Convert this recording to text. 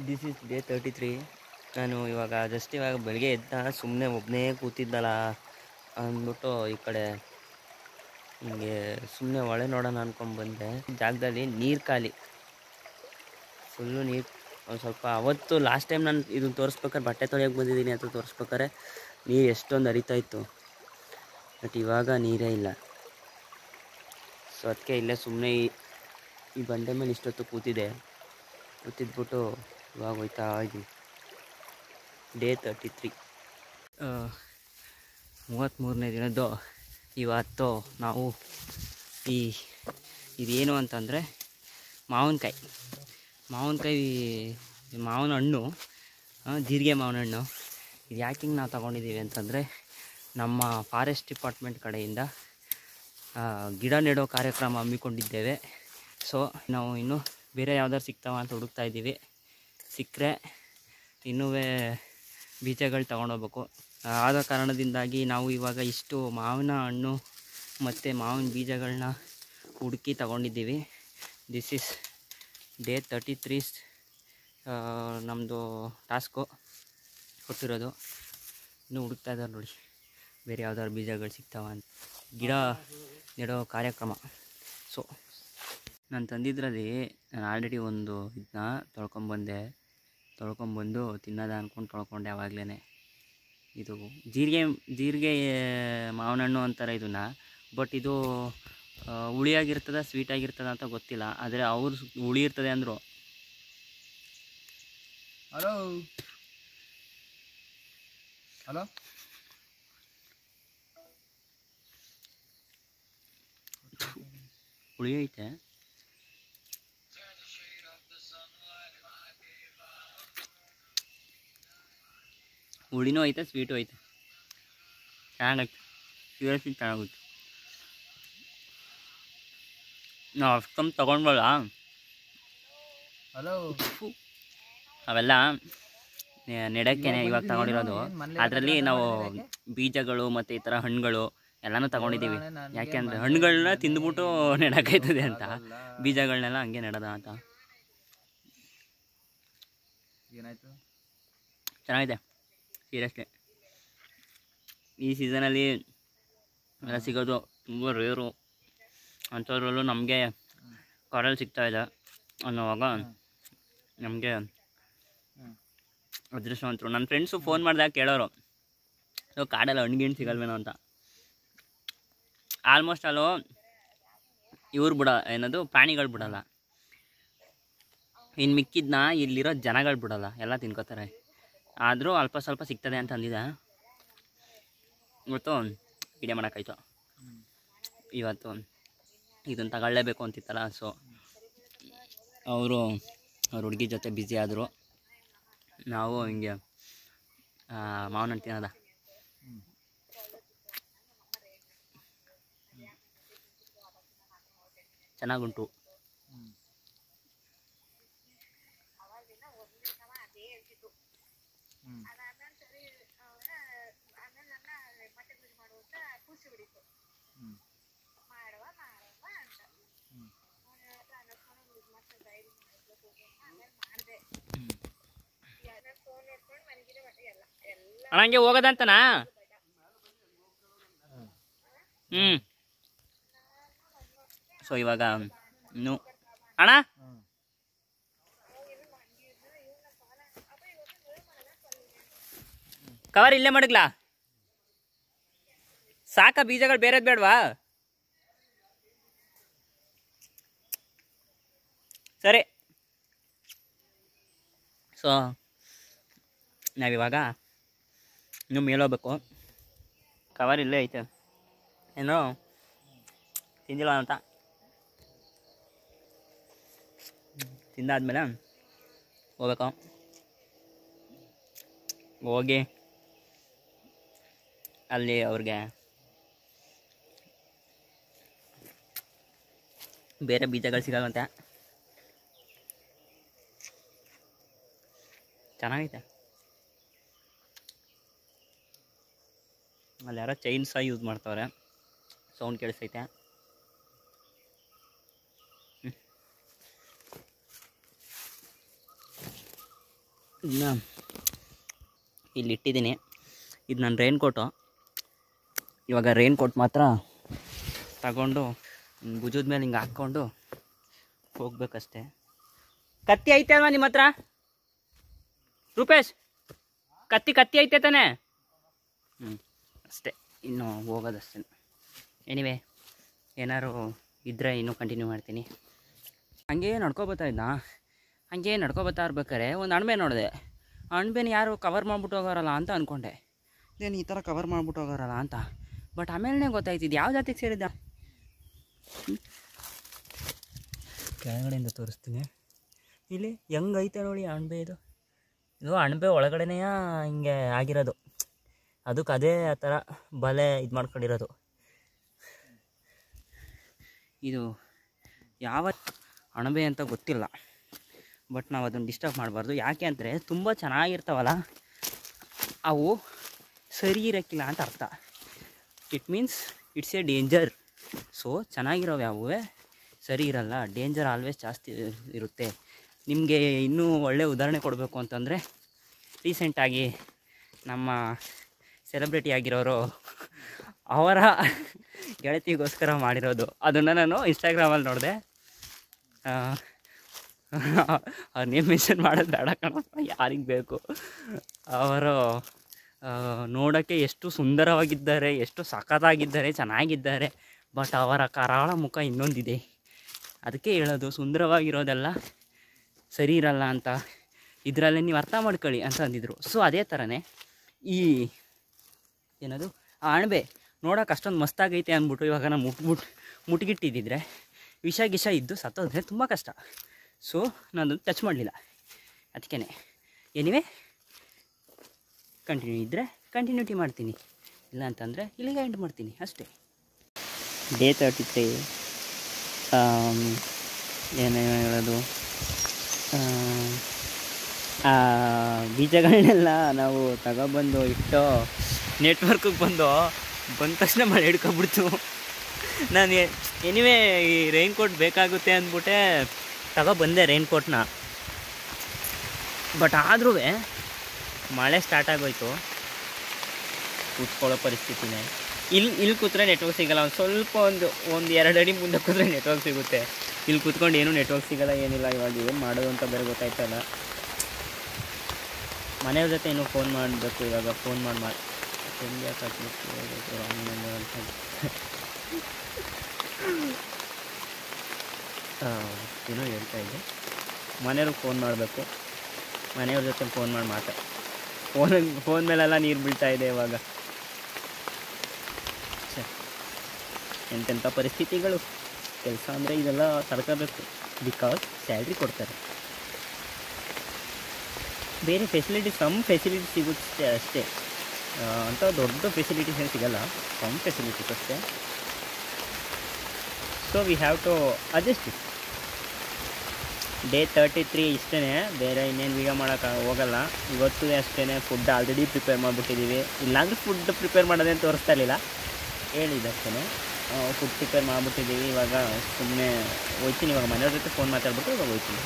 This is day 33. ನಾನು ಇವಾಗ ಬೆಳಗ್ಗೆ ಎದ್ದ ಸುಮ್ಮನೆ ಒಬ್ಬನೇ ಕೂತಿದ್ದಲ್ಲ ಅಂದ್ಬಿಟ್ಟು ಈ ಕಡೆ ಹಿಂಗೆ ಸುಮ್ಮನೆ ಹೊಳೆ ನೋಡೋಣ ಅಂದ್ಕೊಂಡು ಬಂದೆ. ಜಾಗದಲ್ಲಿ ನೀರು ಖಾಲಿ, ಫುಲ್ಲು ನೀರು. ಒಂದು ಸ್ವಲ್ಪ ಅವತ್ತು ಲಾಸ್ಟ್ ಟೈಮ್ ನಾನು ಇದನ್ನು ತೋರಿಸ್ಬೇಕಾದ್ರೆ ಬಟ್ಟೆ ತೊಳೆಯೋಕೆ ಬಂದಿದ್ದೀನಿ ಅಂತ ತೋರಿಸ್ಬೇಕಾದ್ರೆ ನೀರು ಎಷ್ಟೊಂದು ಹರಿತಾಯಿತ್ತು. ಬಟ್ ಇವಾಗ ನೀರೇ ಇಲ್ಲ. ಸೊ ಅದಕ್ಕೆ ಇಲ್ಲೇ ಸುಮ್ಮನೆ ಈ ಬಂಡೆ ಮೇಲೆ ಇಷ್ಟೊತ್ತು ಕೂತಿದ್ಬಿಟ್ಟು ಇವಾಗ ಹೋಯ್ತಾ ಇದ್ದೀವಿ. ಡೇ 33, 33ನೇ ದಿನದ್ದು ಇವತ್ತು. ನಾವು ಇದೇನು ಅಂತಂದರೆ ಮಾವಿನ ಹಣ್ಣು, ಜೀರಿಗೆ ಮಾವಿನ ಹಣ್ಣು. ಇದು ಯಾಕೆ ಹಿಂಗೆ ನಾವು ತೊಗೊಂಡಿದ್ದೀವಿ ಅಂತಂದರೆ, ನಮ್ಮ ಫಾರೆಸ್ಟ್ ಡಿಪಾರ್ಟ್ಮೆಂಟ್ ಕಡೆಯಿಂದ ಗಿಡ ನೆಡೋ ಕಾರ್ಯಕ್ರಮ ಹಮ್ಮಿಕೊಂಡಿದ್ದೇವೆ. ಸೊ ನಾವು ಇನ್ನೂ ಬೇರೆ ಯಾವ್ದಾರು ಸಿಗ್ತಾವ ಅಂತ ಹುಡುಕ್ತಾ ಇದ್ದೀವಿ. ಸಿಕ್ಕರೆ ಇನ್ನೂ ಬೀಜಗಳು ತೊಗೊಂಡೋಗ್ಬೇಕು. ಆದ ಕಾರಣದಿಂದಾಗಿ ನಾವು ಇವಾಗ ಇಷ್ಟು ಮಾವಿನ ಹಣ್ಣು ಮತ್ತು ಮಾವಿನ ಬೀಜಗಳನ್ನ ಹುಡುಕಿ ತಗೊಂಡಿದ್ದೀವಿ. ದಿಸ್ ಈಸ್ ಡೇ 33 ನಮ್ಮದು ಟಾಸ್ಕು ಕೊಟ್ಟಿರೋದು. ಇನ್ನೂ ಹುಡುಕ್ತಾ ಇದ್ದಾರೆ ನೋಡಿ, ಬೇರೆ ಯಾವ್ದಾದ್ರು ಬೀಜಗಳು ಸಿಗ್ತಾವ ಅಂತ. ಗಿಡ ನೆಡೋ ಕಾರ್ಯಕ್ರಮ. ಸೊ ನಾನು ತಂದಿದ್ರಲ್ಲಿ ನಾನು ಆಲ್ರೆಡಿ ಒಂದು ಇದನ್ನ ತೊಳ್ಕೊಂಬಂದು ತಿನ್ನೋದ ಅಂದ್ಕೊಂಡು ತೊಳ್ಕೊಂಡೆ ಆವಾಗಲೇ. ಇದು ಜೀರಿಗೆ ಮಾವಿನ ಹಣ್ಣು ಅಂತಾರೆ ಇದನ್ನು. ಬಟ್ ಇದು ಹುಳಿಯಾಗಿರ್ತದ ಸ್ವೀಟಾಗಿರ್ತದ ಅಂತ ಗೊತ್ತಿಲ್ಲ. ಆದರೆ ಅವ್ರು ಹುಳಿ ಇರ್ತದೆ ಅಂದರು. ಹಲೋ ಹಲೋ ಹುಳಿ ಐತೆ. ಹುಳಿನೂ ಐತೆ, ಸ್ವೀಟು ಐತೆ. ಚೆನ್ನಾಗೈತೆ, ಸೀರಿಯಸ್ಲಿ ಚೆನ್ನಾಗುತ್ತೆ. ನಾವು ಅಷ್ಟೊಂದು ತೊಗೊಂಡ್ಬಲ್ಲ. ಹಲೋ ಅವೆಲ್ಲ ನೆಡಕ್ಕೇನೆ ಇವಾಗ ತಗೊಂಡಿರೋದು. ಅದರಲ್ಲಿ ನಾವು ಬೀಜಗಳು ಮತ್ತು ಈ ಥರ ಹಣ್ಣುಗಳು ಎಲ್ಲನೂ ತಗೊಂಡಿದ್ದೀವಿ. ಯಾಕೆಂದರೆ ಹಣ್ಣುಗಳನ್ನ ತಿಂದ್ಬಿಟ್ಟು ನೆಡೋಕ್ಕಾಯ್ತದೆ ಅಂತ, ಬೀಜಗಳನ್ನೆಲ್ಲ ಹಂಗೆ ನೆಡೋದ ಅಂತ. ಏನಾಯ್ತು? ಚೆನ್ನಾಗಿದೆ ಸೀರಿಯಸ್ಲಿ. ಈ ಸೀಸನಲ್ಲಿ ಎಲ್ಲ ಸಿಗೋದು ತುಂಬ ರೇರು. ಅಂಥದ್ರಲ್ಲೂ ನಮಗೆ ಕಾರಲ್ಲಿ ಸಿಗ್ತಾಯಿದೆ ಅನ್ನೋವಾಗ ನಮಗೆ ಅದೃಷ್ಟವಂತರು. ನನ್ನ ಫ್ರೆಂಡ್ಸು ಫೋನ್ ಮಾಡಿದಾಗ ಕೇಳೋರು, ಸೊ ಕಾಡಲ್ಲಿ ಹಣ್ಣಿಗಿಣ್ಣು ಸಿಗಲ್ವೇನೋ ಅಂತ. ಆಲ್ಮೋಸ್ಟ್ ಅಲ್ಲೂ ಏನದು ಪ್ರಾಣಿಗಳು ಬಿಡೋಲ್ಲ. ಇನ್ನು ಮಿಕ್ಕಿದ್ನ ಇಲ್ಲಿರೋ ಜನಗಳು ಬಿಡೋಲ್ಲ, ಎಲ್ಲ ತಿನ್ಕೋತಾರೆ. ಆದರೂ ಅಲ್ಪ ಸ್ವಲ್ಪ ಸಿಗ್ತದೆ ಅಂತ ಅಂದಿದ್ದೆ. ಇವತ್ತು ವಿಡಿಯೋ ಮಾಡೋಕ್ಕಾಯ್ತು. ಇವತ್ತು ಇದನ್ನು ತಗೊಳ್ಳೇಬೇಕು ಅಂತಿತ್ತಲ್ಲ. ಸೊ ಅವ್ರ ಹುಡುಗಿ ಜೊತೆ ಬ್ಯುಸಿ ಆದರು. ನಾವು ಹಿಂಗೆ ಮಾವಿನ ಹಣ್ಣು ತಿನ್ನೋದ. ಚೆನ್ನಾಗುಂಟು. ಅಣ್ಣ ಹಂಗೆ ಹೋಗೋದಂತನಾ? ಸೊ ಇವಾಗ ಇನ್ನು ಅಣ್ಣ ಕವರ್ ಇಲ್ಲೇ ಮಡಗ್ಲಾ? ಸಾಕ ಬೀಜಗಳು ಬೇರೆದು ಬೇಡವಾ? ಸರಿ. ಸೊ ನಾವಿವಾಗ ಇನ್ನೂ ಮೇಲೋಗ್ಬೇಕು. ಕವರ್ ಇಲ್ಲೇ ಐತೆ, ಏನೋ ತಿಂದಿಲ್ಲ ಅಂತ. ತಿಂದಾದ್ಮೇಲೆ ಹೋಗ್ಬೇಕು. ಹೋಗಿ ಅಲ್ಲಿ ಅವ್ರಿಗೆ ಬೇರೆ ಬೀಜಗಳು ಸಿಗಲ್ವಂತೆ. ಚೆನ್ನಾಗೈತೆ. ಅಲ್ಲಿ ಯಾರೋ ಚೈನ್ ಸಹ ಯೂಸ್ ಮಾಡ್ತವ್ರೆ, ಸೌಂಡ್ ಕೇಳಿಸ್ತೈತೆ. ಇದನ್ನ ಇಲ್ಲಿ ಇಟ್ಟಿದ್ದೀನಿ. ಇದು ನನ್ನ ರೈನ್ ಕೋಟು. ಇವಾಗ ರೈನ್ ಕೋಟ್ ಮಾತ್ರ ತಗೊಂಡು ಭುಜದ ಮೇಲೆ ಹಿಂಗೆ ಹಾಕ್ಕೊಂಡು ಹೋಗ್ಬೇಕಷ್ಟೆ. ಕತ್ತಿ ಐತೆ ಅಲ್ವಾ ನಿಮ್ಮ ಹತ್ರ ರೂಪೇಶ್? ಕತ್ತಿ ಐತೆ ತಾನೆ? ಅಷ್ಟೇ, ಇನ್ನು ಹೋಗೋದಷ್ಟೇ. ಎನಿವೆ ಏನಾದ್ರು ಇದ್ದರೆ ಇನ್ನೂ ಕಂಟಿನ್ಯೂ ಮಾಡ್ತೀನಿ. ಹಂಗೆ ನಡ್ಕೊಬತ್ತಾ ಇರ್ಬೇಕಾರೆ ಒಂದು ಅಣಬೆ ನೋಡಿದೆ. ಅಣಬೆನ ಯಾರು ಕವರ್ ಮಾಡ್ಬಿಟ್ಟು ಹೋಗೋರಲ್ಲ ಅಂತ ಅಂದ್ಕೊಂಡೆ. ಇದೇನು ಈ ಥರ ಕವರ್ ಮಾಡ್ಬಿಟ್ಟು ಹೋಗೋರಲ್ಲ ಅಂತ. ಬಟ್ ಆಮೇಲೆ ಗೊತ್ತಾಯ್ತಿದ್ದು ಯಾವ ಜಾತಿಗೆ ಸೇರಿದ್ದ. ಕೆಳಗಡೆಯಿಂದ ತೋರಿಸ್ತೀನಿ. ಇಲ್ಲಿ ಹೆಂಗೈತೆ ನೋಡಿ ಅಣಬೆ. ಇದು ಅಣಬೆ ಒಳಗಡೆನೇ ಹಿಂಗೆ ಆಗಿರೋದು. ಅದಕ್ಕೆ ಅದೇ ಆ ಥರ ಬಲೆ ಇದು ಮಾಡ್ಕೊಂಡಿರೋದು. ಇದು ಯಾವ ಅಣಬೆ ಅಂತ ಗೊತ್ತಿಲ್ಲ, ಬಟ್ ನಾವು ಅದನ್ನು ಡಿಸ್ಟರ್ಬ್ ಮಾಡಬಾರ್ದು. ಯಾಕೆ ಅಂದರೆ ತುಂಬ ಚೆನ್ನಾಗಿರ್ತಾವಲ್ಲ ಅವು ಸರಿ ಇರೋಕ್ಕಿಲ್ಲ ಅಂತ ಅರ್ಥ. It means it's a danger. So ಚೆನ್ನಾಗಿರೋವು ಯಾವುವೇ ಸರಿ ಇರಲ್ಲ, ಡೇಂಜರ್ ಆಲ್ವೇಸ್ ಜಾಸ್ತಿ ಇರುತ್ತೆ. ನಿಮಗೆ ಇನ್ನೂ ಒಳ್ಳೆಯ ಉದಾಹರಣೆ ಕೊಡಬೇಕು ಅಂತಂದರೆ ರೀಸೆಂಟಾಗಿ ನಮ್ಮ ಸೆಲೆಬ್ರಿಟಿ ಆಗಿರೋರು ಅವರ ಗೆಳತಿಗೋಸ್ಕರ ಮಾಡಿರೋದು. ಅದನ್ನು ನಾನು ಇನ್ಸ್ಟಾಗ್ರಾಮಲ್ಲಿ ನೋಡಿದೆ. ಅವ್ರ ನೇಮ್ ಮೆನ್ಷನ್ ಮಾಡೋದು ಬೇಡ ಕಣಪ್ಪ, ಯಾರಿಗೆ ಬೇಕು. ಅವರು ನೋಡೋಕ್ಕೆ ಎಷ್ಟು ಸುಂದರವಾಗಿದ್ದಾರೆ, ಎಷ್ಟು ಸಖತ್ತಾಗಿದ್ದಾರೆ, ಚೆನ್ನಾಗಿದ್ದಾರೆ. ಬಟ್ ಅವರ ಕರಾಳ ಮುಖ ಇನ್ನೊಂದಿದೆ. ಅದಕ್ಕೆ ಹೇಳೋದು ಸುಂದರವಾಗಿರೋದೆಲ್ಲ ಸರಿ ಇರಲ್ಲ ಅಂತ. ಇದರಲ್ಲೇ ನೀವು ಅರ್ಥ ಮಾಡ್ಕೊಳ್ಳಿ ಅಂತ ಅಂದಿದ್ರು. ಸೊ ಅದೇ ಥರನೇ ಈ ಏನದು ಆ ಅಣಬೆ ನೋಡೋಕೆ ಅಷ್ಟೊಂದು ಮಸ್ತಾಗೈತೆ ಅಂದ್ಬಿಟ್ಟು ಇವಾಗ ನಾನು ಮುಟ್ಗಿಟ್ಟಿದ್ದಿದ್ರೆ ವಿಷ ಇದ್ದು ಸತ್ತೋದ್ರೆ ತುಂಬ ಕಷ್ಟ. ಸೊ ನಾನು ಟಚ್ ಮಾಡಲಿಲ್ಲ. ಅದಕ್ಕೇ ಎನಿವೆ ಕಂಟಿನ್ಯೂ ಇದ್ದರೆ ಕಂಟಿನ್ಯೂಟಿ ಮಾಡ್ತೀನಿ, ಇಲ್ಲ ಅಂತಂದರೆ ಇಲ್ಲಿಗೆ ಎಂಡ್ ಮಾಡ್ತೀನಿ ಅಷ್ಟೇ. ಡೇ 33 ಏನೇನು ಹೇಳೋದು, ಬೀಜಗಳನ್ನೆಲ್ಲ ನಾವು ತಗೊಬಂದು ಇಟ್ಟು ನೆಟ್ವರ್ಕಿಗೆ ಬಂದ ತಕ್ಷಣ ಮಳೆ ಹಿಡ್ಕೊಬಿಡ್ತು. ನಾನು ಎನಿವೆ ಈ ರೈನ್ ಕೋಟ್ ಬೇಕಾಗುತ್ತೆ ಅಂದ್ಬಿಟ್ಟೆ ತಗೊಬಂದೆ ರೈನ್ ಕೋಟ್ನ. ಬಟ್ ಆದ್ರೂ ಮಳೆ ಸ್ಟಾರ್ಟ್ ಆಗೋಯ್ತು. ಕೂತ್ಕೊಳ್ಳೋ ಪರಿಸ್ಥಿತಿನೇ. ಇಲ್ಲಿ ಕೂತ್ರೆ ನೆಟ್ವರ್ಕ್ ಸಿಗೋಲ್ಲ. ಸ್ವಲ್ಪ ಒಂದು 2 ಅಡಿ ಮುಂದೆ ಕೂತ್ರೆ ನೆಟ್ವರ್ಕ್ ಸಿಗುತ್ತೆ. ಇಲ್ಲಿ ಕೂತ್ಕೊಂಡು ಏನೂ ನೆಟ್ವರ್ಕ್ ಸಿಗೋಲ್ಲ, ಏನಿಲ್ಲ. ಇವಾಗ ಏನು ಮಾಡೋದು ಅಂತ ಬೇರೆ ಗೊತ್ತಾಯ್ತಲ್ಲ. ಮನೆಯವ್ರ ಜೊತೆ ಇನ್ನೂ ಫೋನ್ ಮಾಡಬೇಕು. ಇವಾಗ ಫೋನ್ ಮಾಡಿ ಏನೋ ಹೇಳ್ತಾ ಇದ್ದೆ. ಮನೆಯವ್ರಿಗೆ ಫೋನ್ ಮಾಡಬೇಕು. ಮನೆಯವ್ರ ಜೊತೆ ಫೋನ್ ಮಾಡಿ ಫೋನ್ ಮೇಲೆಲ್ಲ ನೀರು ಬೀಳ್ತಾ ಇದೆ ಇವಾಗ. ಎಂತೆಂಥ ಪರಿಸ್ಥಿತಿಗಳು. ಕೆಲಸ ಅಂದರೆ ಇದೆಲ್ಲ ತಡ್ಕೋಬೇಕು. ಬಿಕಾಸ್ ಸ್ಯಾಲ್ರಿ ಕೊಡ್ತಾರೆ. ಬೇರೆ ಸಮ್ ಫೆಸಿಲಿಟಿ ಸಿಗುತ್ತೆ ಅಷ್ಟೇ. ಅಂಥ ದೊಡ್ಡ ಫೆಸಿಲಿಟೀಸ್ ಏನು ಸಿಗೋಲ್ಲ, ಸಮ್ ಫೆಸಿಲಿಟೀಸ್ ಅಷ್ಟೇ. So we have to adjust it. Day 33 ಇಷ್ಟೇ, ಬೇರೆ ಇನ್ನೇನು ವೀಡಿಯೋ ಮಾಡೋಕ್ಕೆ ಹೋಗಲ್ಲ. ಇವತ್ತು ಅಷ್ಟೇ. ಫುಡ್ ಆಲ್ರೆಡಿ ಪ್ರಿಪೇರ್ ಮಾಡಿಬಿಟ್ಟಿದ್ದೀವಿ. ಇಲ್ಲಾಂದರೆ ಫುಡ್ ಪ್ರಿಪೇರ್ ಮಾಡೋದೇನು ತೋರಿಸ್ತಾ ಇರಲಿಲ್ಲ, ಹೇಳಿದ್ದಷ್ಟೇ. Food prepare ಮಾಡಿಬಿಟ್ಟಿದ್ದೀವಿ. ಇವಾಗ ಸುಮ್ಮನೆ ಹೋಗ್ತೀನಿ. ಇವಾಗ ಮನೆಯವ್ರ ಜೊತೆ ಫೋನ್ ಮಾತಾಡ್ಬಿಟ್ಟು ಇವಾಗ ಹೋಗ್ತೀನಿ.